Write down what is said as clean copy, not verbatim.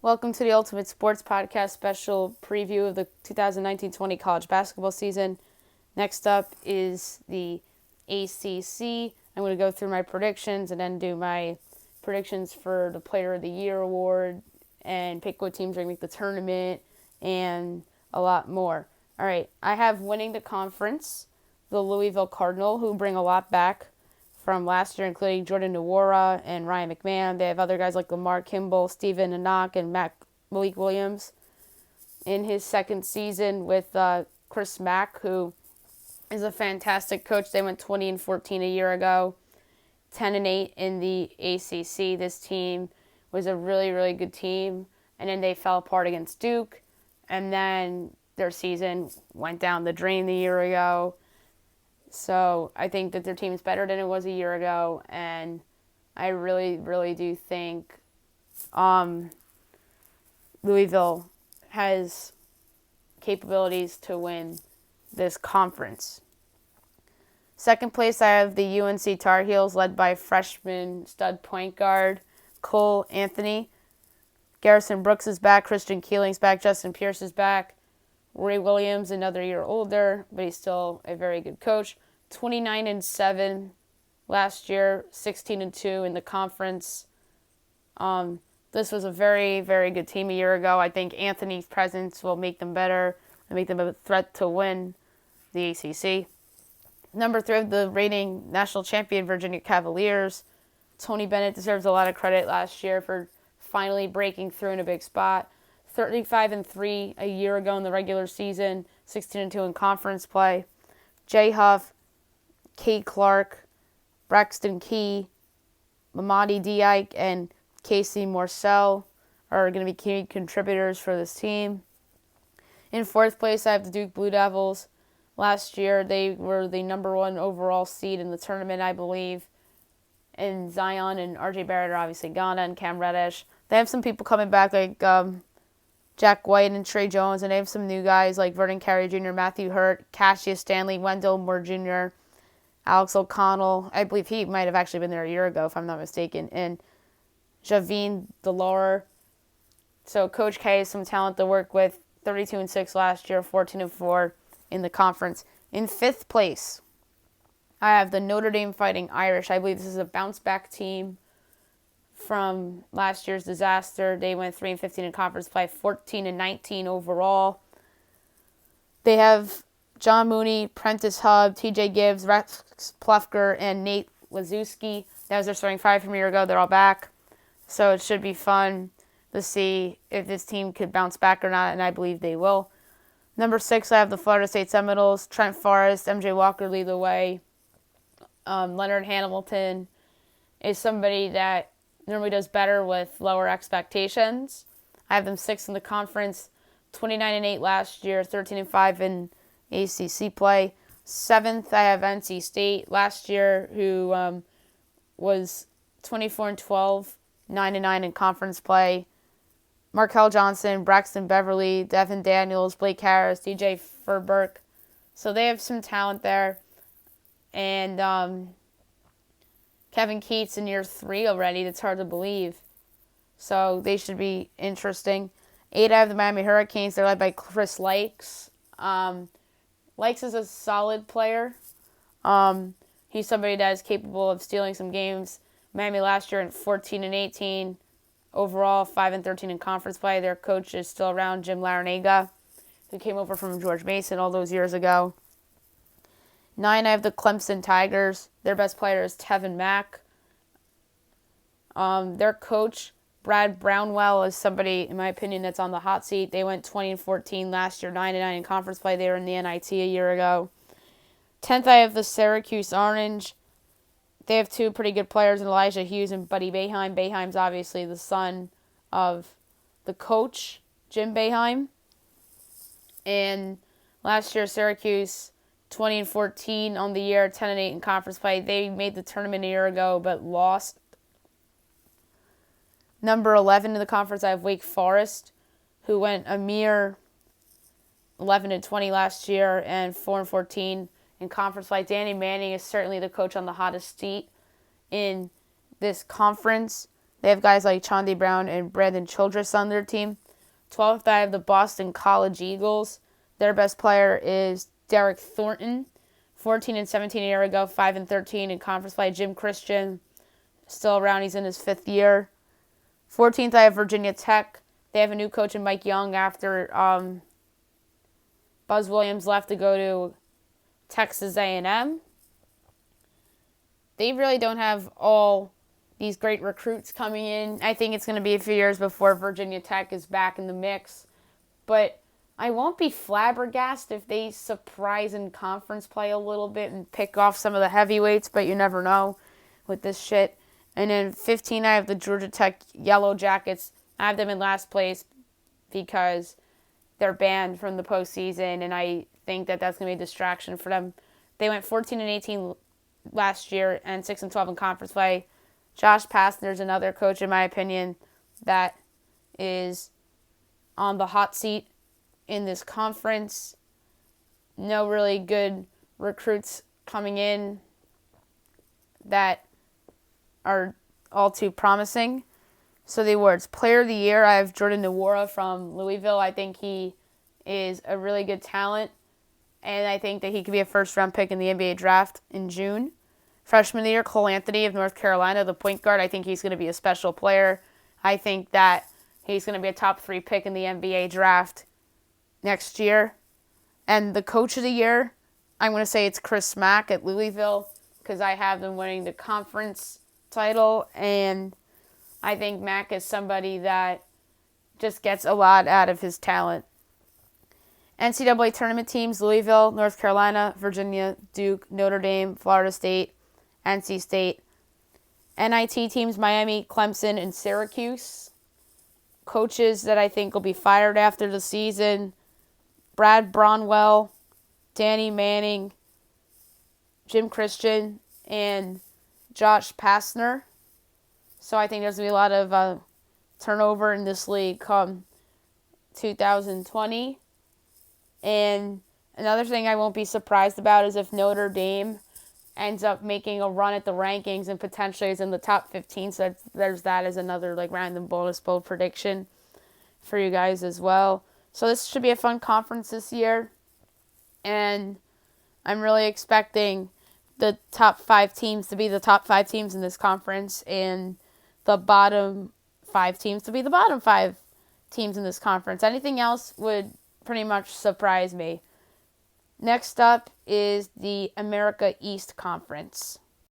Welcome to the Ultimate Sports Podcast special preview of the 2019-20 college basketball season. Next up is the ACC. I'm going to go through my predictions and then do my predictions for the Player of the Year award and pick what teams are going to make the tournament and a lot more. All right, I have winning the conference, the Louisville Cardinal, who bring a lot back from last year, including Jordan Nwora and Ryan McMahon. They have other guys like Lamar Kimball, Steven Anak, and Malik Williams in his second season with Chris Mack, who is a fantastic coach. They went 20-14 a year ago, 10-8 in the ACC. This team was a really, really good team, and then they fell apart against Duke, and then their season went down the drain the year ago. So I think that their team is better than it was a year ago, and I really, really do think Louisville has capabilities to win this conference. Second place, I have the UNC Tar Heels, led by freshman stud point guard Cole Anthony. Garrison Brooks is back, Christian Keeling's back, Justin Pierce is back. Ray Williams, another year older, but he's still a very good coach. 29-7 last year, 16-2 in the conference. This was a very, very good team a year ago. I think Anthony's presence will make them better and make them a threat to win the ACC. Number 3, the reigning national champion Virginia Cavaliers. Tony Bennett deserves a lot of credit last year for finally breaking through in a big spot. 35-3 a year ago in the regular season, 16-2 in conference play. Jay Huff, Kate Clark, Braxton Key, Mamadi Diak, and Casey Morsell are going to be key contributors for this team. In fourth place, I have the Duke Blue Devils. Last year, they were the number 1 overall seed in the tournament, I believe. And Zion and RJ Barrett are obviously gone, and Cam Reddish. They have some people coming back like Jack White and Trey Jones, and they have some new guys like Vernon Carey Jr., Matthew Hurt, Cassius Stanley, Wendell Moore Jr., Alex O'Connell. I believe he might have actually been there a year ago, if I'm not mistaken, and Javine Delore. So Coach K has some talent to work with. 32-6 last year, 14-4 in the conference. In fifth place, I have the Notre Dame Fighting Irish. I believe this is a bounce-back team from last year's disaster. They went 3-15 in conference play, 14-19 overall. They have John Mooney, Prentice Hub, TJ Gibbs, Rex Plufker, and Nate Lazewski. That was their starting 5 from a year ago. They're all back. So it should be fun to see if this team could bounce back or not, and I believe they will. Number 6, I have the Florida State Seminoles. Trent Forrest, MJ Walker lead the way. Leonard Hamilton is somebody that normally does better with lower expectations. I have them 6th in the conference, 29-8 last year, 13-5 in ACC play. 7th, I have NC State last year, who was 24-12, 9-9 in conference play. Markel Johnson, Braxton Beverly, Devin Daniels, Blake Harris, DJ Furberk. So they have some talent there. And Kevin Keats in year 3 already. That's hard to believe. So they should be interesting. 8, I have the Miami Hurricanes. They're led by Chris Lykes. Lykes is a solid player. He's somebody that is capable of stealing some games. Miami last year in 14-18. Overall, 5-13 in conference play. Their coach is still around, Jim Larinaga, who came over from George Mason all those years ago. 9, I have the Clemson Tigers. Their best player is Tevin Mack. Their coach, Brad Brownwell, is somebody, in my opinion, that's on the hot seat. They went 20-14 last year, 9-9 in conference play. They were in the NIT a year ago. 10th, I have the Syracuse Orange. They have 2 pretty good players, Elijah Hughes and Buddy Boeheim. Boeheim's obviously the son of the coach, Jim Boeheim. And last year, Syracuse, 20-14 on the year, 10-8 in conference play. They made the tournament a year ago, but lost. Number 11 in the conference, I have Wake Forest, who went a mere 11-20 last year and 4-14 in conference play. Danny Manning is certainly the coach on the hottest seat in this conference. They have guys like Chauncey Brown and Brandon Childress on their team. 12th, I have the Boston College Eagles. Their best player is Derek Thornton, 14 and 17 a year ago, 5 and 13 in conference play. Jim Christian, still around. He's in his 5th year. 14th, I have Virginia Tech. They have a new coach in Mike Young after Buzz Williams left to go to Texas A&M. They really don't have all these great recruits coming in. I think it's going to be a few years before Virginia Tech is back in the mix. But I won't be flabbergasted if they surprise in conference play a little bit and pick off some of the heavyweights, but you never know with this shit. And then 15, I have the Georgia Tech Yellow Jackets. I have them in last place because they're banned from the postseason, and I think that that's going to be a distraction for them. They went 14 and 18 last year and 6 and 12 in conference play. Josh Pastner's another coach, in my opinion, that is on the hot seat in this conference. No really good recruits coming in that are all too promising. So the awards. Player of the Year, I have Jordan Nwora from Louisville. I think he is a really good talent, and I think that he could be a first-round pick in the NBA draft in June. Freshman of the Year, Cole Anthony of North Carolina, the point guard. I think he's going to be a special player. I think that he's going to be a top 3 pick in the NBA draft next year. And the Coach of the Year, I'm going to say it's Chris Mack at Louisville because I have them winning the conference title, and I think Mack is somebody that just gets a lot out of his talent. NCAA tournament teams, Louisville, North Carolina, Virginia, Duke, Notre Dame, Florida State, NC State. NIT teams, Miami, Clemson, and Syracuse. Coaches that I think will be fired after the season, Brad Bronwell, Danny Manning, Jim Christian, and Josh Pastner. So I think there's going to be a lot of turnover in this league come 2020. And another thing I won't be surprised about is if Notre Dame ends up making a run at the rankings and potentially is in the top 15. So there's that as another random bonus bowl prediction for you guys as well. So this should be a fun conference this year. And I'm really expecting the top 5 teams to be the top 5 teams in this conference and the bottom 5 teams to be the bottom 5 teams in this conference. Anything else would pretty much surprise me. Next up is the America East Conference.